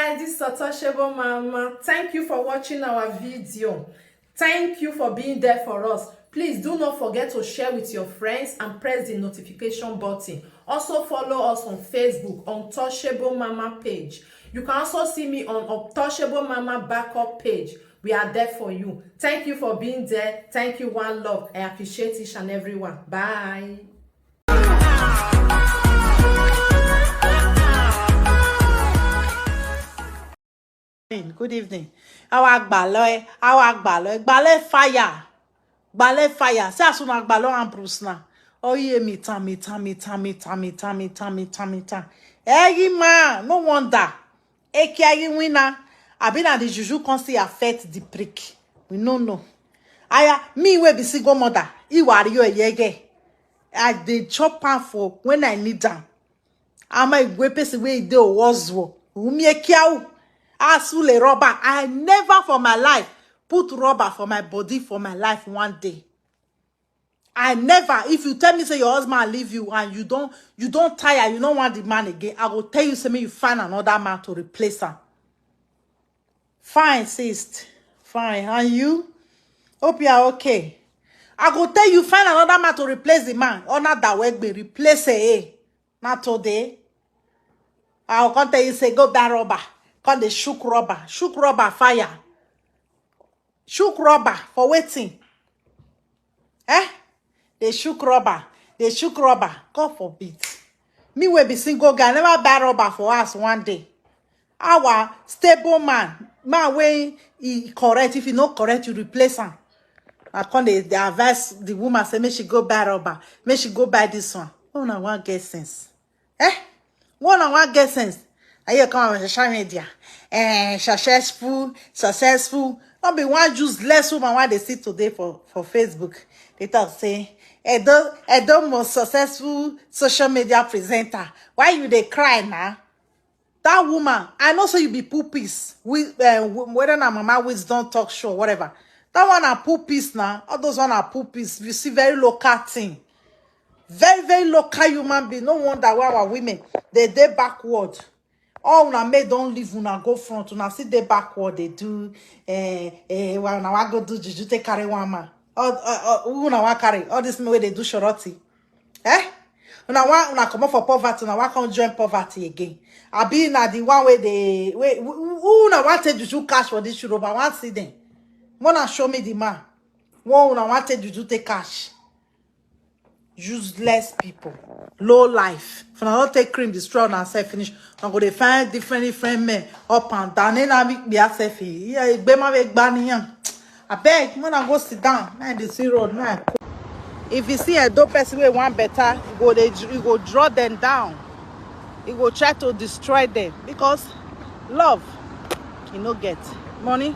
guys, this is Untouchable Mama. Thank you for watching our video. Thank you for being there for us. Please do not forget to share with your friends and press the notification button. Also follow us on Facebook, Untouchable Mama page. You can also see me on Untouchable Mama backup page. We are there for you. Thank you for being there. Thank you, one love. I appreciate each and everyone. Bye. Good evening. Our gbalo fire. Gbalo fire. Say as una gbalo and Bruce na. Oh yeah, me tam. Hey man, no wonder. Eki winner. I been at the juju can see affect the prick. We no know. Aya me we be single mother. Iwari yo yege. I dey chop am for when I need am. Ama igwe person wey dey owozwo. Umi ekiawu. Asule rubber. I never for my life put rubber for my body for my life one day. I never. If you tell me say your husband leave you and you don't tire, you don't want the man again, I will tell you say me you find another man to replace him. Fine, sis. Fine. And you? Hope you are okay. I go tell you find another man to replace the man. Or not that way be replace it. Not today. I will come tell you say go buy rubber. Call the shook rubber fire. Shook rubber for waiting. They shook rubber. God forbid. Me will be single guy. Never buy rubber for us one day. Our stable man when he correct. If he not correct, you replace him. I come they advise the woman say make she go buy rubber. Make she go buy this one. Oh, no one get sense. One get sense. Are you come on social media? Successful. Not be one useless woman why they see today for Facebook. They talk say, Edo most successful social media presenter. Why you they cry now? That woman, I know so you be poopies. Whether na mama wisdom talk show, whatever. That one are poopies now. All those one are poopies. You see very local thing. Very local human being. No wonder why our women they backward. All una may don't leave una go front. Una see they backward. They do well now I go do juju take carry one man. Una wa carry all this way they do shorty. Una come up for poverty. Una wa come join poverty again. I be na the one way they una wanted juju cash for this shuro, but I want see them. Wanna show me the man. One una wanted juju take cash. Useless people, low life. If I don't take cream, destroy and say finish. I'm going to find different men up and down. Then I make me selfie. Yeah, I beg, when I go sit down, man, the sea road, man. If you see a dope person with one better, you go draw them down. You go try to destroy them because love, you no get money,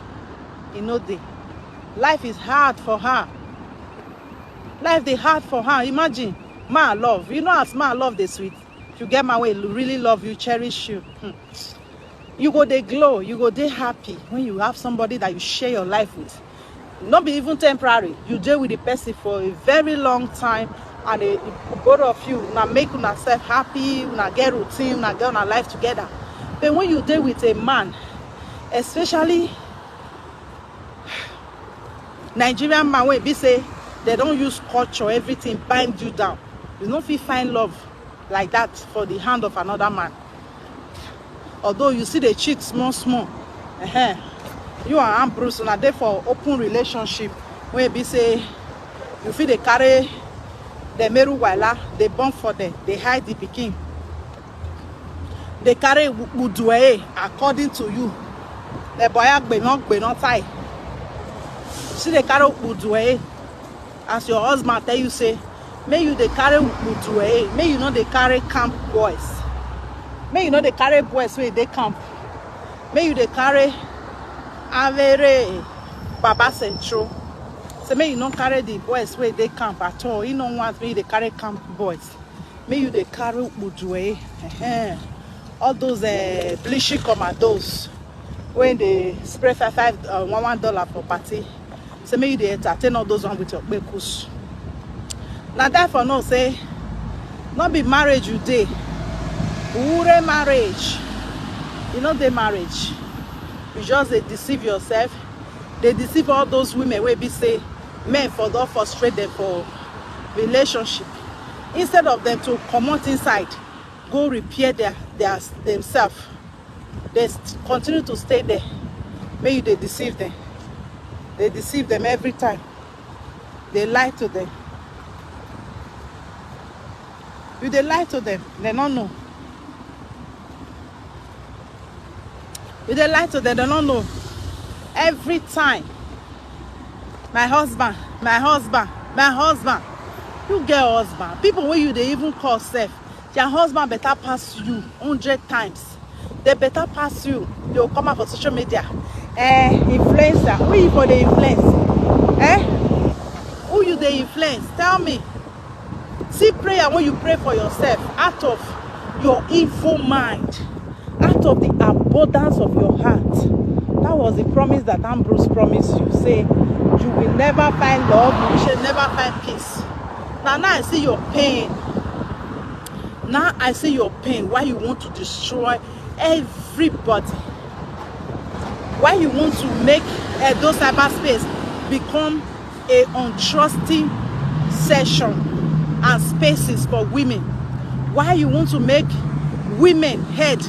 you know the life is hard for her. Life they hard for her. Imagine, man love. You know as man love the sweet. If you get my way, really love you, cherish you. You go they glow. You go they happy when you have somebody that you share your life with. Not be even temporary. You deal with the person for a very long time, and both of you now make yourself happy. Now get routine. Now get on a life together. But when you deal with a man, especially Nigerian man, when be say. They don't use culture, everything bind you down. You don't feel find love like that for the hand of another man. Although you see they cheat small. You and Bruce are there for open relationship. Where be say you feel they carry the meru wala, they born for them, they hide the pikin. They carry udue according to you. The boy be not tie. See they carry udue. As your husband tell you say, may you they carry mutuwe, may you know they carry camp boys. May you know they carry boys where they camp. May you they carry avere baba central. So may you not carry the boys where they camp at all. You don't want me they carry camp boys. May you they carry mutuwe. All those bleaching commandos when they spray $1 for party. So maybe they entertain all those ones with your bekus. Now therefore no say, not be marriage you day. Ure marriage. You know the marriage. You just they deceive yourself. They deceive all those women where be say men for don't frustrate them for relationship. Instead of them to come out inside, go repair themselves. They continue to stay there. Maybe they deceive them. They deceive them every time. They lie to them. If they lie to them, they don't know. If they lie to them, they don't know. Every time. My husband, my husband, my husband. You get husband. People when you they even call self. Your husband better pass you 100 times. They better pass you. They will come out for social media. Influencer. Who you for the influence? Who you the influence? Tell me. See prayer when you pray for yourself out of your evil mind, out of the abundance of your heart. That was the promise that Ambrose promised you. Say, you will never find love, you shall never find peace. Now I see your pain. Now I see your pain. Why you want to destroy everybody? Why you want to make those cyberspace become a untrusting session and spaces for women? Why you want to make women head,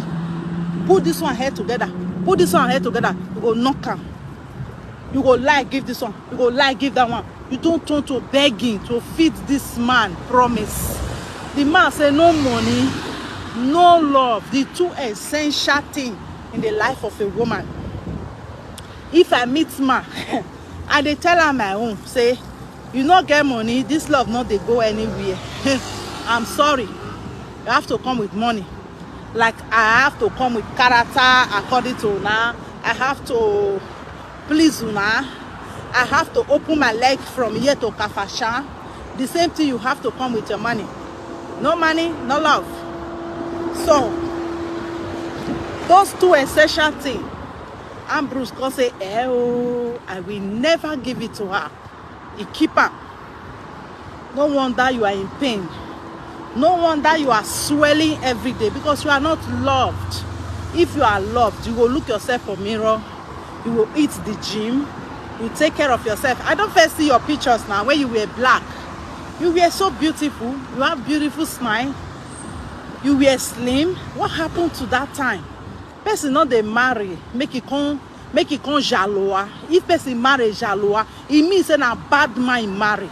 put this one head together, put this one head together, you go knock am, you go lie give this one, you go lie give that one. You don't turn to begging to feed this man promise. The man say no money, no love, the two essential things in the life of a woman. If I meet man and they tell her my own, say, you not get money, this love not they go anywhere. I'm sorry, you have to come with money. Like I have to come with character according to Una. I have to please Una. I have to open my leg from here to Kafashan. The same thing, you have to come with your money. No money, no love. So those two essential things, Ambrose can say, oh, I will never give it to her. He keep her. No wonder you are in pain. No wonder you are swelling every day, because you are not loved. If you are loved, you will look yourself in the mirror. You will eat the gym. You take care of yourself. I don't first see your pictures now when you were black. You were so beautiful. You have beautiful smile. You were slim. What happened to that time? Person not they marry, make it come jaloa. If person marry jaloa, it means that a bad man marry.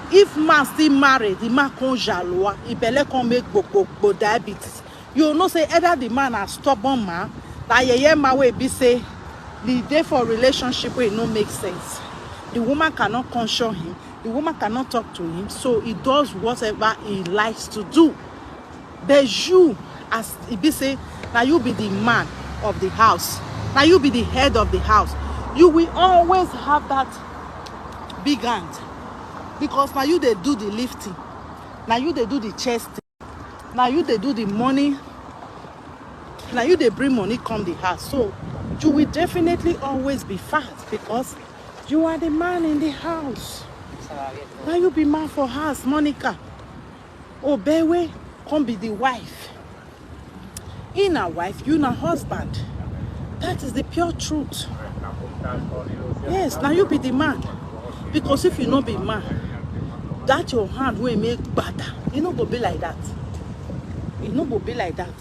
If man still married, the man come jaloa, he better come make go diabetes. You know say either the man a stubborn man, that yeah man will be say the day for relationship will not make sense. The woman cannot console him. The woman cannot talk to him. So he does whatever he likes to do. But you, as he be say, now you be the man of the house. Now you be the head of the house. You will always have that big hand. Because now you they do the lifting. Now you they do the chesting. Now you they do the money. Now you they bring money come the house. So you will definitely always be fat because you are the man in the house. Now you be man for house, Monica. Oh, Bewe, come be the wife. In a wife, you not husband. That is the pure truth. Yes, now you be the man. Because if you not be man, that your hand will make better. You not go be like that. You not go be like that.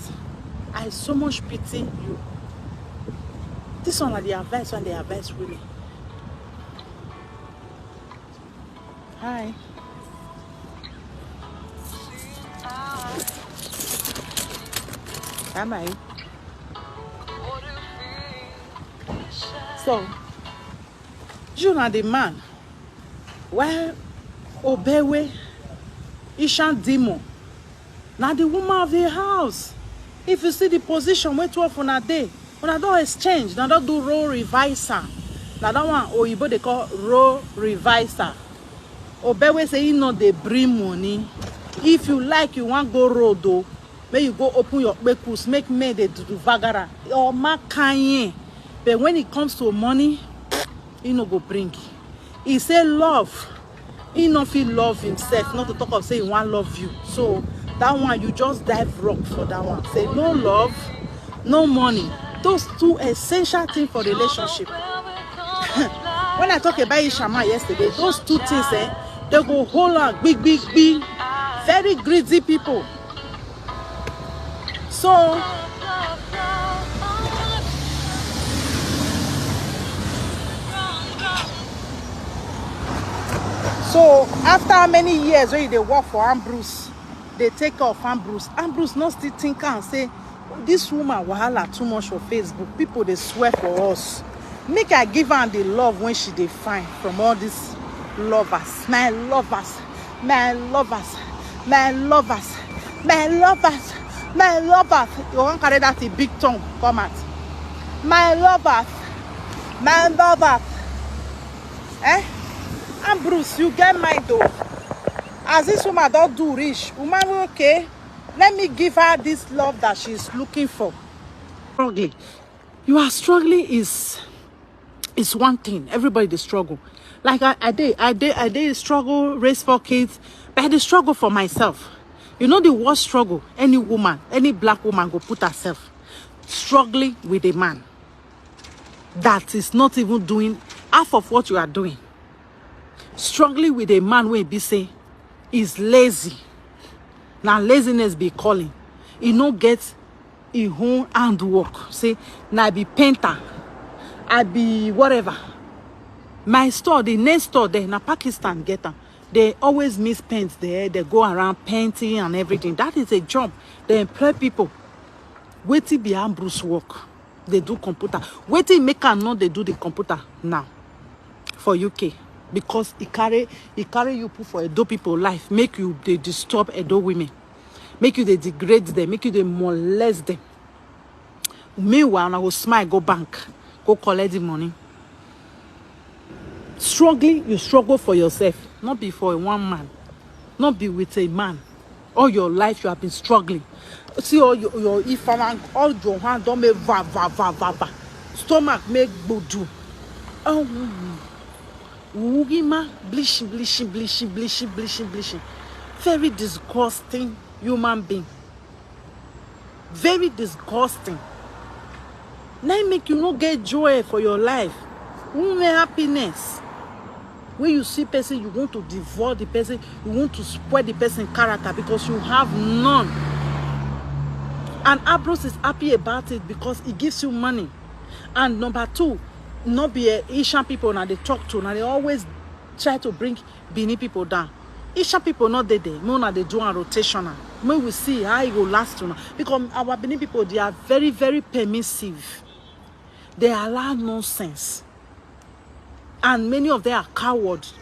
I so much pity you. This one are the advice when they advise women. Hi. Am I? So, you are the man. Well, Obewe, Ishan Dimo. Now the woman of the house. If you see the position, wait 12 on a day. When I don't exchange, now don't do role reviser. Now that one, Oyibo they call role reviser. Obewe say you know they bring money. If you like, you want go Loadooh, may you go open your bekus, make me they do vagara or makanye. But when it comes to money, he no go bring. He say love. He no feel love himself. Not to talk of say he want love you. So that one you just dive rock for that one. Say no love, no money. Those two essential things for relationship. When I talk about Ishama yesterday, those two things, they go hold on, big, very greedy people. So after many years when they work for Ambrose, they take off Ambrose. Ambrose not still think and say, this woman wahala too much for Facebook. People they swear for us. Make I give her the love when she dey find from all these lovers. My lovers, my lovers, my lovers, my lovers, my lovers. You won't carry that a big tongue, come out. My lovers, my lovers. Eh? Ambrose, you get mine though. As this woman don't do rich, woman okay. Let me give her this love that she's looking for. Struggling. You are struggling is one thing. Everybody they struggle. Like I did struggle, raise 4 kids, but I did struggle for myself. You know the worst struggle any woman, any black woman go put herself struggling with a man that is not even doing half of what you are doing. Struggling with a man when be say is lazy. Now laziness be calling. He no get his own handwork. Say now I be painter, I be whatever. My store, the next store there in Pakistan get them. They always miss paints there. They go around painting and everything. That is a job. They employ people. Waiting behind Bruce work. They do computer. Waiting make her know they do the computer now for UK. Because it carry you put for Edo people life, make you they disturb Edo women, make you they degrade them, make you they molest them. Meanwhile, I will smile, go bank, go collect the money. Struggling, you struggle for yourself, not be for one man, not be with a man. All your life you have been struggling. See all your if all your hand don't make va. Stomach make bodu. Oh. Wugima, bleaching. Very disgusting human being. Very disgusting. Now make you not get joy for your life. Only happiness. When you see person, you want to devour the person, you want to spoil the person's character because you have none. And Ambrose is happy about it because it gives you money. And number two, not be Asian people now they talk to now they always try to bring Benin people down. Asian people not there. No, now they do a rotational. When we see how it will last to now. Because our Benin people they are very, very permissive. They allow nonsense. And many of them are cowards.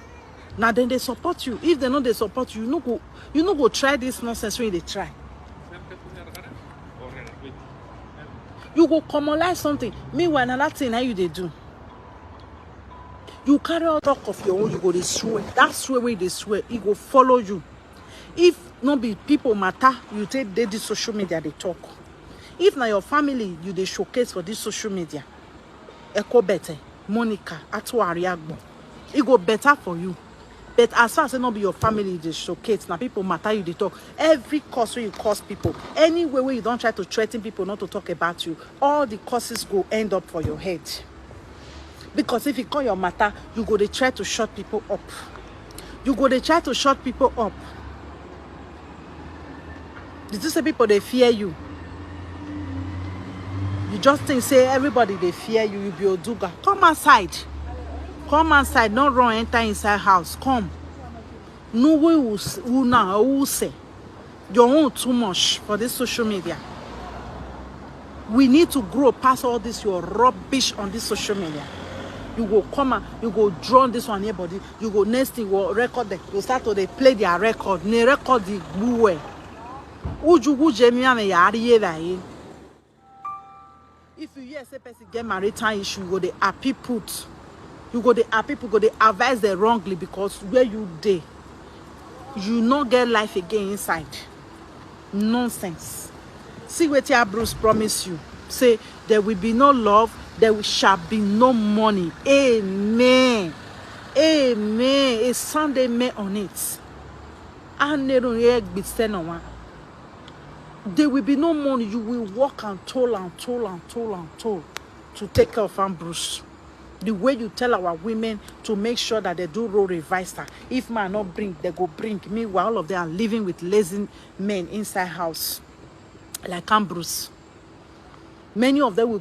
Now then they support you. If they know they support you, you no go try this nonsense when they try. You go commonize something. Meanwhile, another thing how you they do. You carry out talk of your own, you go this swear. That swear where they swear, it go follow you. If not be people matter, you take they this social media they talk. If now your family you they showcase for this social media, Echo better, Monica, Atuariagbo, it go better for you. But as far as it not be your family they showcase, now people matter you they talk. Every cause where you cause people, anywhere where you don't try to threaten people not to talk about you, all the causes go end up for your head. Because if you call your matter, you go they try to shut people up. You go they try to shut people up. Did you say people they fear you? You just think say everybody they fear you, you be Oduga. Come outside. Come outside, don't run enter inside house. Come. No way who now who say your own too much for this social media. We need to grow past all this your rubbish on this social media. You go come and you go draw this one here body. You go next thing you go record them. You start to they play their record. They record the blue. If you hear say person get maritime issue, you go the happy put. You go the happy people go they advise them wrongly because where you dey, you not get life again inside. Nonsense. See what your Bruce promise you. Say there will be no love. There shall be no money. Amen. Amen. A Sunday may on it. And they don't hear bit send on one. there will be no money. You will work and toil and toil and toil and toil to take care of Ambrose. The way you tell our women to make sure that they do role reversal. If man not bring, they go bring. Meanwhile, all of them are living with lazy men inside house. Like Ambrose. Many of them will